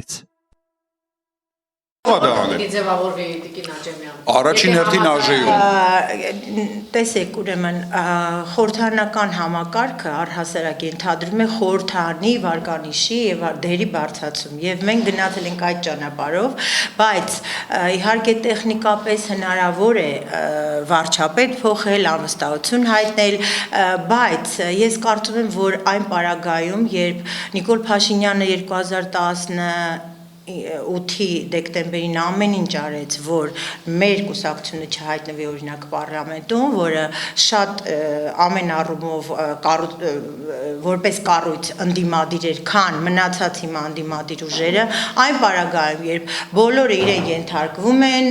կողմից։ Առաջին հերթին արժեյում։ Տեսեք, ուրեմն խորհրդանական համակարգը առհասարակ ենթադրում է խորհրդանի վարկանիշի եւ դերի բարձրացում եւ մենք գնացել ենք այդ ճանապարհով, բայց իհարկե տեխնիկապես հնարավոր է վարչապետ փոխել, անվստահություն հայտնել, բայց ես կարծում եմ, որ այն պարագայում, երբ Նիկոլ Փաշինյանը 2018-ի դեկտեմբերին ամեն ինչ արեց, որ մեր կուսակցությունը չհայտնվի օրինակ պարլամենտում, որը շատ ամեն առումով որպես կառույց ընդդիմադիր էր, քան մնացած հիմա ընդդիմադիր ուժերը, այն պարագայում, երբ բոլորը իրեն ենթարկվում են,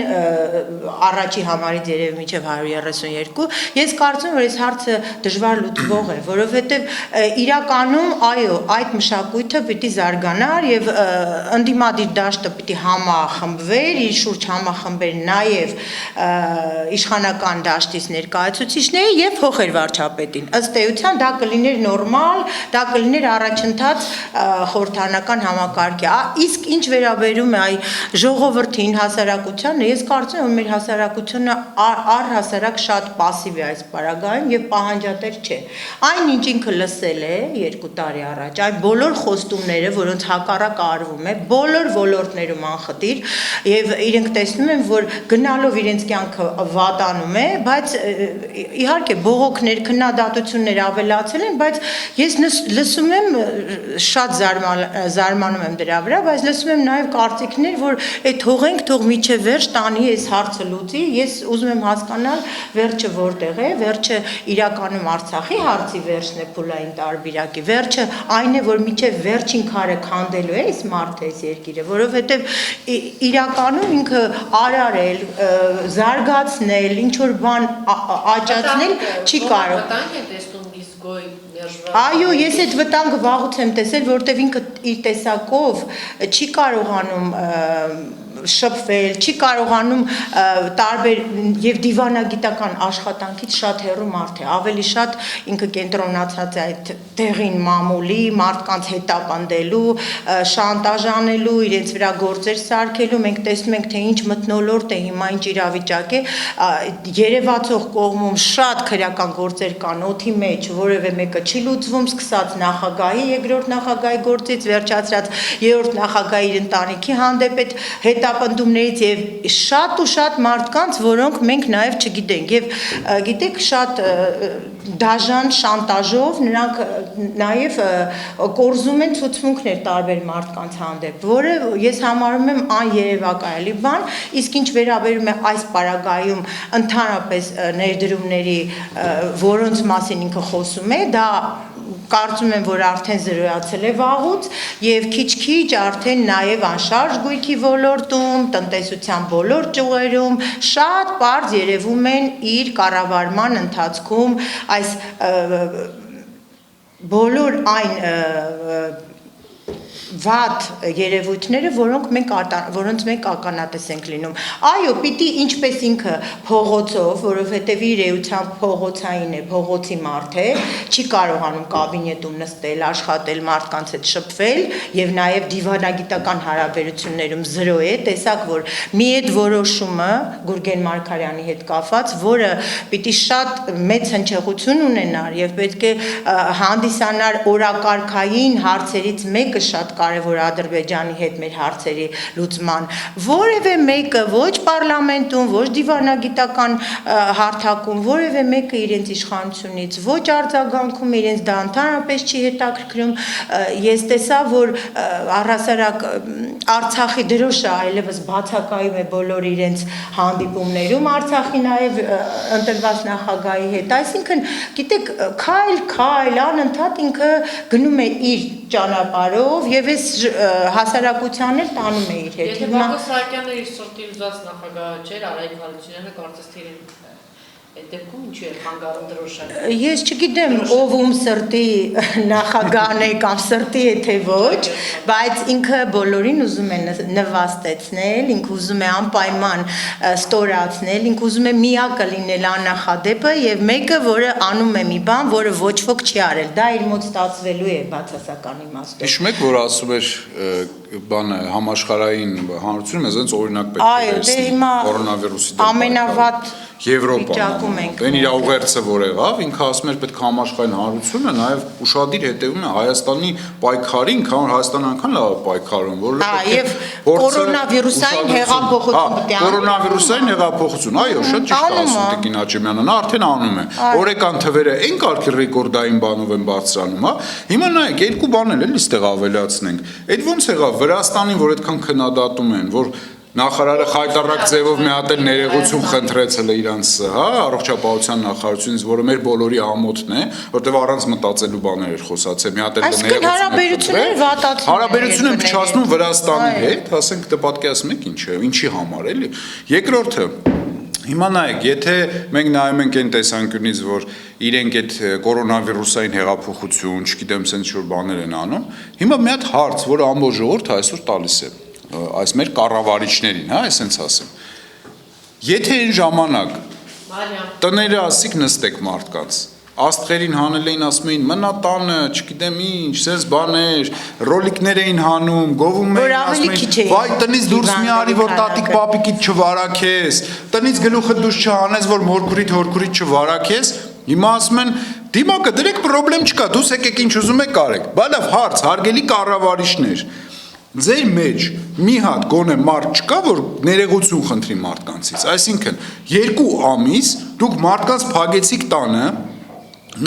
առաջի համարից երևի մինչև 132, ես կարծում եմ, որ այս հարցը դժվար լուծվող է, որովհետև իրականում, այո, այդ մշակույթը պիտի զարգանար եւ ընդդիմադիր դաշտը պիտի համախմբվեր, իր շուրջ համախմբեր նաև իշխանական դաշտից ներկայացուցիչները եւ փոխեր վարչապետին։ Ըստ էության դա կլիներ նորմալ, դա կլիներ առաջընթաց խորհրդանական համակարգի։ Իսկ ինչ վերաբերում է այ ժողովրդին, հասարակությանը, ես կարծում եմ, որ մեր հասարակությունը առհասարակ շատ пассив է այս պարագայում եւ պահանջատեր չէ։ Այնինչ ինքը լսել է 2 տարի առաջ, այն բոլոր խոստումները, որոնց հակառակ արվում է, բոլոր ոլորտներում անխտիր եւ իրենք տեսնում են, որ գնալով իրենց կյանքը վատանում է, բայց իհարկե բողոքներ, քննադատություններ ավելացել են, բայց ես լսում եմ շատ զարմանում եմ դրա վրա, բայց լսում եմ նաեւ կարծիքներ, որ այդ թողենք, թող միջև վերջ տանի այս հարցը լուծի, ես ուզում եմ հասկանալ վերջը որտեղ է, վերջը իրականում Արցախի հարցի վերջն է փուլային տարբերակի, վերջը այն է, որ միջև վերջին քարը քանդելու է այս մարդը, այս երկիրը, որովհետև իրականում ինքը արարել, զարգացնել, ինչ որ բան աճացնել չի կարող։ Այո, ես այդ վտանգը վաղուց եմ տեսել, որտեվ ինքը իր տեսակով չի կարողանում շփվել, չի կարողանում տարբեր եւ դիվանագիտական աշխատանքից շատ հեռու մարդ է, ավելի շատ ինքը կենտրոնացած է այդ տեղին մամուլի, մարդկանց հետապնդելու, շանտաժանելու, իրենց վրա գործեր սարքելու, մենք տեսնում ենք, թե ինչ մթնոլորտ է հիմա, ինչ իրավիճակ է, երևացող կողմում շատ քրեական գործեր կան օդի մեջ, որևէ մեկը չի լուծվում, սկսած նախագահի, երկրորդ նախագահի գործից, վերջացրած երրորդ նախագահի իր ընտանիքի հանդեպ այդ հետապնդումներից եւ շատ ու շատ մարդկանց, որոնք մենք նաեւ չգիտենք եւ գիտեք շատ դաժան շանտաժով նրանք նաեւ կորզում են ցուցմունքներ տարբեր մարդկանց հանդեպ, որը ես համարում եմ աներևակայելի բան, իսկ ինչ վերաբերում է այս պարագայում ընդհանրապես ներդրումների, որոնց մասին ինքը խոսում է, դա կարծում եմ, որ արդեն զրոյացել է վաղուց եւ քիչ-քիչ արդեն նաեւ անշարժ գույքի ոլորտում, տնտեսության բոլոր ճյուղերում շատ པարզ երևում են իր կառավարման ընթացքում այս բոլոր այն վատ երևույթները, որոնց մենք ականատես ենք լինում։ Այո, պիտի ինչպես ինքը փողոցով, որովհետև իր էությամբ փողոցային է, փողոցի մարդ է, չի կարողանում կաբինետում նստել, աշխատել, մարդկանց հետ շփվել եւ նաեւ դիվանագիտական հարաբերություններում զրո է, տեսակ որ մի այդ որոշումը Գուրգեն Մարգարյանի հետ կապված, որը պիտի շատ մեծ հնչեղություն ունենար եւ պետք է հանդիսանար օրակարգային հարցերից մեկը շատ կարևոր Ադրբեջանի հետ մեր հարցերի լուծման, որևէ մեկը ոչ պարլամենտում, ոչ դիվանագիտական հարթակում, որևէ մեկը իրենց իշխանությունից ոչ արձագանքում, իրենց դա ընդհանրապես չի հետաքրքրում, ես տեսա, որ առհասարակ Արցախի դրոշը այլևս բացակայում է բոլոր իրենց հանդիպումներում Արցախի նաև ընտրված նախագահի հետ, այսինքն գիտեք քայլ անընդհատ ինքը գնում է իր ճանապարհով եւ այս հասարակությանն էլ տանում է իր հետ։ Եթե Բակո Սահակյանն իր սրտի ուզած նախագահը չէր, Արայիկ Հարությունյանը կարծես թե իրեն Դեպքում ինչու է խանգարում դրոշակը։ Ես չգիտեմ ով ում սրտի նախագահն է կամ սրտի է թե ոչ, բայց ինքը բոլորին ուզում է նվաստեցնել, ինքը ուզում է անպայման ստորացնել, ինքը ուզում է միակը լինել աննախադեպը եւ մեկը, որը անում է մի բան, որը ոչ ոք չի արել։ Դա իր մոտ ստացվելու է բացասական իմաստով։ Հիշում եք, որ ասում էր բանը համաշխարհային հանրությունը մեզ օրինակ պետք է վերցնի կորոնավիրուսի դեմ ամենավատ Եվրոպան։ Այն իր ուղերձը որ եղավ, ինքը ասում էր պետք է համաշխարհային հանրությունը նաև ուշադիր հետևում է Հայաստանի պայքարին, քան որ Հայաստանը անգամ լավ պայքարում, Եվ կորոնավիրուսային հեղափոխություն պետք է Կորոնավիրուսային հեղափոխություն, այո, շատ ճիշտ ասում Տիկին Աճեմյանը, նա արդեն անում է։ Օրեկան թվերը այն կարգի ռեկորդային բանով են բարձրանում, հա։ Հիմա նայեք, երկու բան էլ էստեղ ավելացնենք։ Այդ ոնց եղավ Վրաստանին, որ այդքան քննադատում են, որ Նախարարը խայտառակ ձևով մի հատ էլ ներողություն խնդրեցել է իրանց, հա, առողջապահության նախարարությունից, որը մեր բոլորի ամոթն է, որտեղ առանց մտածելու բաներ էր խոսացել, մի հատ էլ հարաբերությունները են փչացնում Վրաստանի հետ, ասենք դե պատկերացնեք ինչ է, ինչի համար էլի։ Երկրորդը Հիմա նայեք, եթե մենք նայում ենք այն տեսանկյունից, որ իրենք այդ կորոնավիրուսային հեղափոխություն, չգիտեմ, sense ինչ-որ բաներ են անում, հիմա մի հատ հարց, որը ամբողջ ժողովուրդը այսօր տալիս է այս մեր կառավարիչներին, հա, այսպես ասեմ։ Եթե այն ժամանակ տները ասիկ նստեք մարդկանց, աստղերին հանել էին, ասում էին մնա տանը, չգիտեմ ինչ, sense բաներ, ռոլիկներ էին հանում, գովում էին, ասում էին, վայ տնից դուրս մի արի, որ տատիկ պապիկիդ չվարակես, տնից գլուխը դուրս չհանես, որ հորքուրիդ չվարակես, հիմա ասում են դիմակը դրեք պրոբլեմ չկա, դուս եկեք ինչ ուզում եք կարեք, բալավ հարց, հարգելի կառավարիչներ Ձեր մեջ մի հատ գոնե մարդ չկա, որ ներողություն խնդրի մարդկանցից, այսինքն 2 ամիս դուք մարդկանց փագեցիք տանը,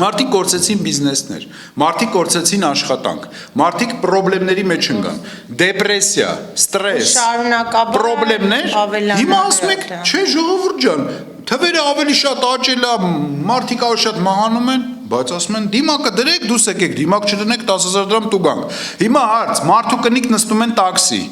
մարդիկ կորցեցին բիզնեսներ, մարդիկ կորցեցին աշխատանք, մարդիկ պրոբլեմների մեջ ընկան, դեպրեսիա, ստրես, պրոբլեմներ, հիմա ասում եք, չէ ժողովուրդ ջան, թվերը ավելի շատ աճել է, մարդիկ ավելի շատ մահանում են, բայց ասում են դիմակը դրեք, դուս եկեք, դիմակ չդնեք 10,000 դրամ տուգանք։ Հիմա հարց, մարդու կնիկ նստում են տաքսի։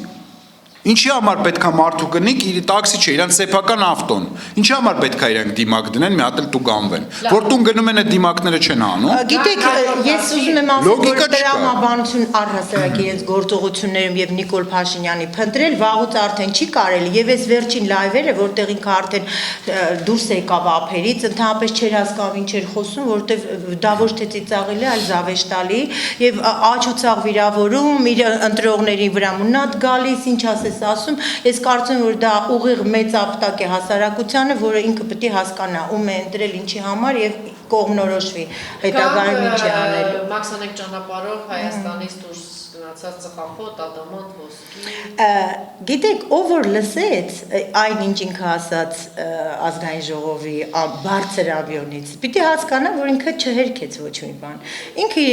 Ինչի համար պետքա մարդու կնիկ, իր տաքսի չէ, իրանք սեփական ավտոն։ Ինչի համար պետքա իրանք դիմակ դնեն, մի հատ էլ տուգանվեն։ Որ տուն գնում են այդ դիմակները չեն հանում։ Գիտեք, ես ուզում եմ ասել, որ տրամաբանություն առհասարակ իրենց գործողություններում եւ Նիկոլ Փաշինյանի փնտրել վաղուց արդեն չի կարելի եւ այս վերջին լայվերը, որտեղ ինքը արդեն դուրս եկավ ափերից, ընդհանրապես չէր հասկանում ինչ էր խոսում, որտեղ դա ոչ թե ծիծաղելի, այլ զավեշտալի եւ աչուցաղ վիրավորում, իր ընտրողների վրա մունատ գալիս, ինչ ասես ասում, ես կարծում եմ, որ դա ուղիղ մեծ ապտակ է հասարակությանը, որը ինքը պետք է հասկանա, ում է ընտրել ինչի համար եւ կողմնորոշվի հետագայում ինչ է անելու։ Մաքսանեք ճանապարհով Հայաստանից դուրս գնացած ծխախոտ, ադամանտ, ոսկի։ Գիտեք, ով որ լսեց այն ինչ ինքը ասաց ազգային ժողովի բարձր ավիոնից, պիտի հասկանա, որ ինքը չհերքեց ոչ մի բան։ Ինքը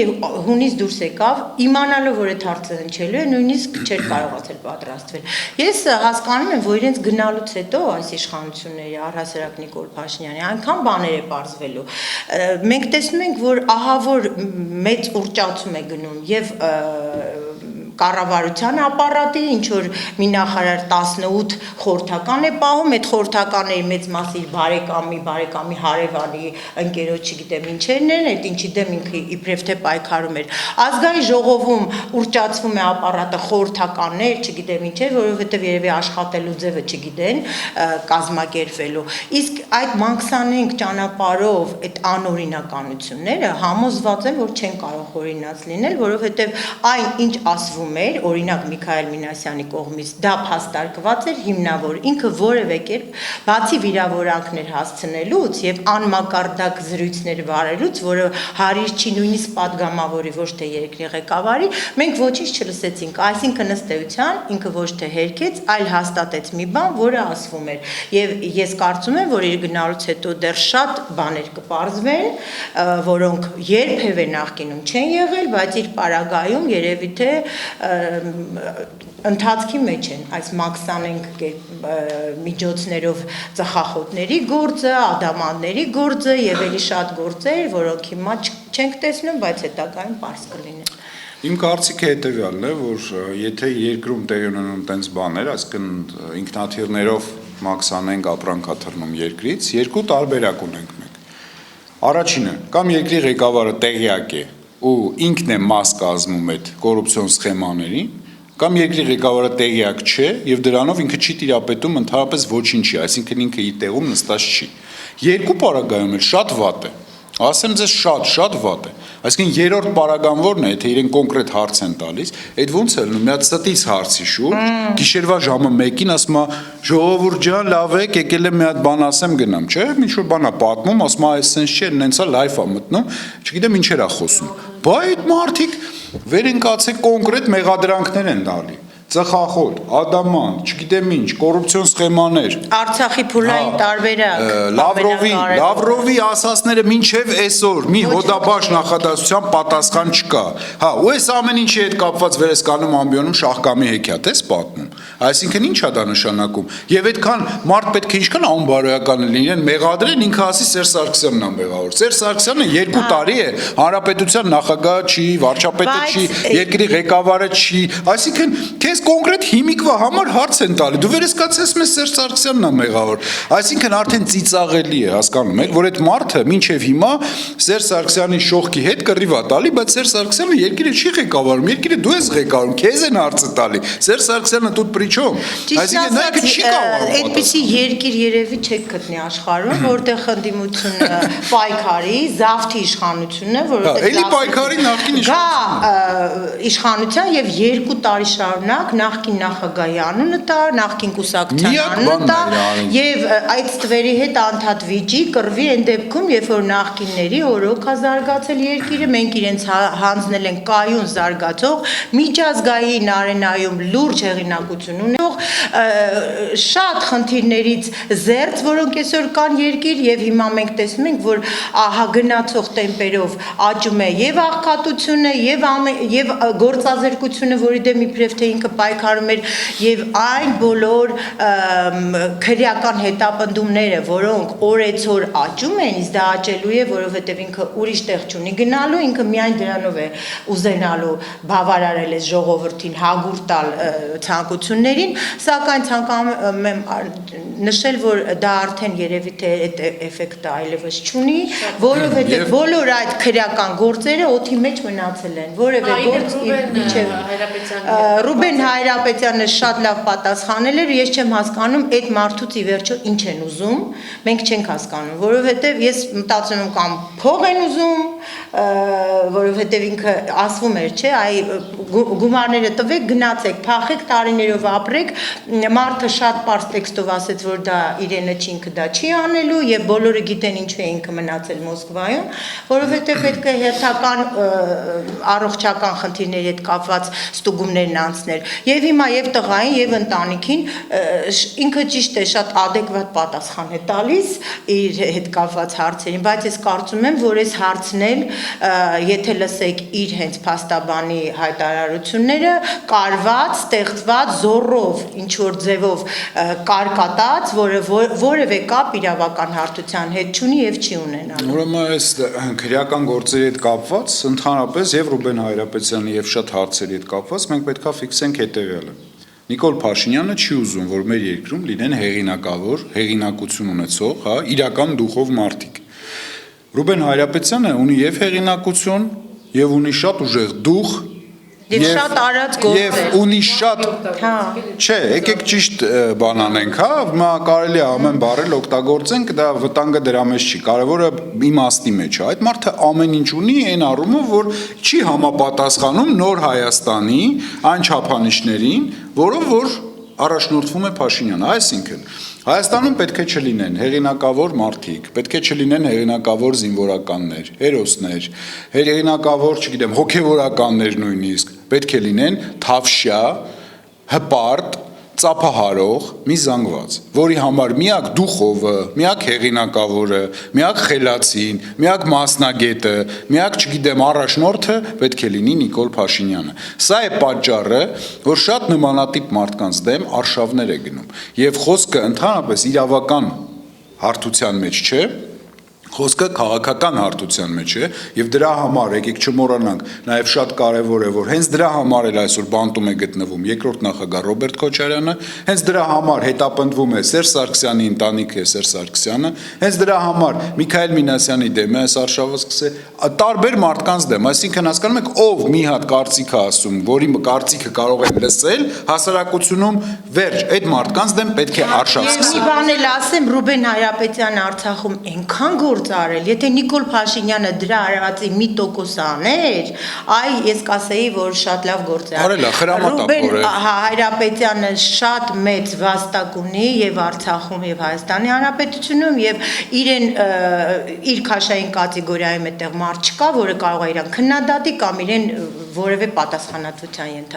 հունից դուրս եկավ, իմանալով, որ այդ հարցը հնչելու է, նույնիսկ չէր կարողացել պատրաստվել։ Ես հասկանում եմ, որ իրենց գնալուց հետո այս իշխանությունների առհասարակ Նիկոլ Փաշինյանի այնքան բաներ է պարզվելու։ Մենք տեսնում ենք, որ ահա որ մեծ ուռճացում է գնում եւ կառավարության ապարատի, ինչ որ մի նախարար 18 խորհրդական է պահում, այդ խորհրդականների մեծ մասը իր բարեկամի հարևանի ընկերոջ չգիտեմ ինչերն են, այդ ինչի դեմ ինքը իբրև թե պայքարում էր։ Ազգային ժողովում ուռճացվում է ապարատը խորհրդականներ, չգիտեմ ինչեր, որովհետև երևի աշխատելու ձևը չգիտեն, կազմակերպվելու։ Իսկ այդ մանկսանենք ճանապարհով այդ անօրինականությունները համոզված եմ, որ չեն կարող օրինաց լինել, որովհետև այն ինչ ասվում օրինակ Միքայել Մինասյանի կողմից դա փաստարկված էր հիմնավոր ինքը որևէ կերպ բացի վիրավորանքներ հասցնելուց եւ անմակարդակ զրույցներ վարելուց, որը հարիր չի նույնիսկ падգամավորի ոչ թե երկրի ղեկավարի, մենք ոչինչ չլսեցինք, այսինքն ըստ էության ինքը ոչ թե հերքեց, այլ հաստատեց մի բան, որը ասվում էր եւ ես կարծում եմ, որ իր գնալուց հետո դեռ շատ բաներ կպարզվեն, որոնք երբևէ նախկինում չեն եղել, բայց իր պարագայում երևի թե ընթացքի մեջ են այս մաքսանենք միջոցներով ծխախոտների գործը, ադամանների գործը եւ ելի շատ գործեր, որոնք հիմա չենք տեսնում, բայց հետագայում պարզ կլինեն։ Իմ կարծիքը հետևյալն է, որ եթե երկրում տեղի ունենում տենց բաներ, այսինքն ինքնաթիռներով մաքսանենք ապրանքա թռնում երկրից, երկու տարբերակ ունենք մենք։ Առաջինը, կամ երկրի ղեկավարը տեղյակ է ու ինքն է մաս կազմում այդ կոռուպցիոն սխեմաներին, կամ երկրի ղեկավարը տեղյակ չէ եւ դրանով ինքը չի տիրապետում ընդհանրապես ոչինչի, այսինքն ինքը իր տեղում նստած չի։ Երկու պարագայում էլ շատ վատ է։ Ասեմ ձեզ շատ վատ է։ Այսինքն երրորդ պարագան որն է, եթե իրեն կոնկրետ հարց են տալիս, այդ ոնց է լինում, մի հատ ստից հարցի շուրջ, գիշերվա ժամը 1-ին ասում է ժողովուրդ ջան, լավ եք, եկել եմ մի հատ բան ասեմ գնամ, չէ՞, ինչ որ բան է պատմում, ասում է այս sense չէ, նենցա լայֆ է մտնում, չգիտեմ ինչեր է խոսում։ Բա այդ մարդիկ վեր ընկացեք կոնկրետ մեղադրանքներ են տալի։ Ծխախոտ, ադամանտ, չգիտեմ ինչ, կոռուպցիոն սխեմաներ։ Արցախի փուլային տարբերակ։ Լավրովի ասածները մինչև այսօր մի հոդաբաց նախադասության պատասխան չկա։ Հա, ու այս ամեն ինչի հետ կապված վերեսկանում ամբիոնում Շահկամի հեքիաթ էս պատմում։ Այսինքն ի՞նչ է դա նշանակում։ Եվ այդքան մարդ պետք է ինչքան անբարոյական լինեն, մեղադրեն ինքը ասի Սերժ Սարգսյանն է մեղավոր։ Սերժ Սարգսյանը 2 տարի է հանրապետության նախագահ չի, վարչապետը չի, երկրի ղեկավարը չի, այսինքն քեզ կոնկրետ հիմիկվա համար հարց են տալի։ Դու վերեսկացես մեզ Սերժ Սարգսյանն է մեղավոր։ Այսինքն արդեն ծիծաղելի է, հասկանում եք, որ այդ մարդը մինչև հիմա Սերժ Սարգսյանի շողքի հետ կռիվ է տալի, բայց Սերժ Սարգսյանը երկիրը չի ղեկավարում, երկիրը դու ես ղեկավարում, քեզ են հարցը տալի։ Սերժ Սարգսյանը тут при чем։ Այսինքն նա չի կարող։ Այդպիսի երկիր երևի չեք գտնի աշխարհում, որտեղ ընդդիմությունը պայքարի, զավթի իշխանությունն է, որովհետև էլի պայքարի նախկին իշխանության եւ 2 տարի շարունակ նախկին նախագահի անունը տա, նախկին կուսակցության անունը տա եւ այդ ստվերի հետ անդադ վիճի կռվի այն դեպքում, երբ որ նախկինների օրոք է զարգացել երկիրը, մենք իրենց հանձնել են կայուն զարգացող միջազգային արենայում լուրջ հեղինակություն ունող շատ խնդիրներից զերծ, որոնք այսօր կան երկիր եւ հիմա մենք տեսնում ենք, որ ահա գնացող տեմպերով աճում է եւ աղքատությունը եւ գործազրկությունը, որի դեմ իբրև թե ինքը պայքարում էր եւ այն բոլոր քրեական հետապնդումները, որոնք օրեցօր աճում են, իսկ դա աճելու է, որովհետեւ ինքը ուրիշ տեղ չունի գնալու, ինքը միայն դրանով է ուզենալու բավարարել այս ժողովրդին հագուր տալ ցանկություններին, սակայն ցանկանում եմ նշել, որ դա արդեն երևի թե այդ էֆեկտը այլևս չունի, որովհետեւ բոլոր այդ քրեական գործերը օդի մեջ մնացել են, որևէ գործ իջև Ռուբեն Հայրապետյանը շատ լավ պատասխանել էր, ես չեմ հասկանում այդ մարդուց ի վերջո ինչ են ուզում, մենք չենք հասկանում, որովհետև ես մտածում եմ կամ փող են ուզում, որովհետև ինքը ասվում էր, չէ, այ գումարները տվեք, գնացեք, փախեք, տարիներով ապրեք, մարդը շատ պարզ տեքստով ասեց, որ դա իրենը չի, ինքը դա չի անելու եւ բոլորը գիտեն ինչու է ինքը մնացել Մոսկվայում, որովհետև պետք է հերթական առողջական խնդիրների հետ կապված ստուգումներն անցնել։ Եվ հիմա եւ տղային եւ ընտանիքին ինքը ճիշտ է շատ adekvat պատասխան է տալիս իր հետ կապված հարցերին, բայց ես կարծում եմ, որ այս հարցն էլ եթե լսեք իր հենց փաստաբանի հայտարարությունները, կարված, ստեղծված զորով ինչ որ ձևով կարկատած, որը որևէ կապ իրավական հարթության հետ չունի եւ չի ունենալու։ Ուրեմն այս քրեական գործերի հետ կապված ընդհանրապես եւ Ռուբեն Հայրապետյանի եւ շատ հարցերի հետ կապված մենք պետքա ֆիքսենք հետեւյալը։ Նիկոլ Փաշինյանը չի ուզում, որ մեր երկրում լինեն հեղինակավոր, հեղինակություն ունեցող, հա, իրական դուխով մարդիկ։ Ռուբեն Հայրապետյանը ունի եւ հեղինակություն, եւ ունի շատ ուժեղ դուխ, եւ շատ արած գործեր։ Եվ ունի շատ, չէ, եկեք ճիշտ բան անենք, հա, հիմա կարելի է ամեն բառել օգտագործենք, դա վտանգը դրա մեջ չի, կարևորը իմաստի մեջ է։ Այդ մարդը ամեն ինչ ունի այն առումով, որ չի համապատասխանում նոր Հայաստանի այն չափանիշներին, որով որ առաջնորդվում է Փաշինյանը, այսինքն Հայաստանում պետք է չլինեն հեղինակավոր մարդիկ, պետք է չլինեն հեղինակավոր զինվորականներ, հերոսներ, հեղինակավոր, չգիտեմ, հոգևորականներ նույնիսկ, պետք է լինեն թավշյա, հպարտ, ծափահարող մի զանգված, որի համար միակ դուխովը, միակ հեղինակավորը, միակ խելացին, միակ մասնագետը, միակ, չգիտեմ, առաջնորդը պետք է լինի Նիկոլ Փաշինյանը։ Սա է պատճառը, որ շատ նմանատիպ մարդկանց դեմ արշավներ է գնում։ Եվ խոսքը ընդհանրապես իրավական հարթության մեջ չէ, Խոսքը քաղաքական հարթության մեջ է եւ դրա համար եկեք չմոռանանք նաեւ շատ կարեւոր է որ հենց դրա համար էլ այսօր բանտում է գտնվում երկրորդ նախագահ Ռոբերտ Քոչարյանը, հենց դրա համար հետապնդվում է Սերժ Սարգսյանի ընտանիքը, Սերժ Սարգսյանը, հենց դրա համար Միքայել Մինասյանի դեմ է այս արշավը սկսել, տարբեր մարդկանց դեմ, այսինքն հասկանում եք ով մի հատ կարծիք է ասում, որի կարծիքը կարող են լսել, հասարակությունում վերջ, այդ մարդկանց դեմ պետք է արշավ սկսել։ Մի բան էլ ասեմ, Ռուբեն Հայրապետյանը Արցախում այնքան գործ արել, եթե Նիկոլ Փաշինյանը դրա արածի 1% աներ, այ ես կասեի, որ շատ լավ գործ է արել։ Ռուբեն Հայրապետյանը շատ մեծ վաստակ ունի եւ Արցախում եւ Հայաստանի Հանրապետությունում եւ իրեն իր քաշային կատեգորիայում այդտեղ մարդ չկա, որը կարող է իրան քննադատի կամ իրեն որևէ պատասխանատվության ենթարկել։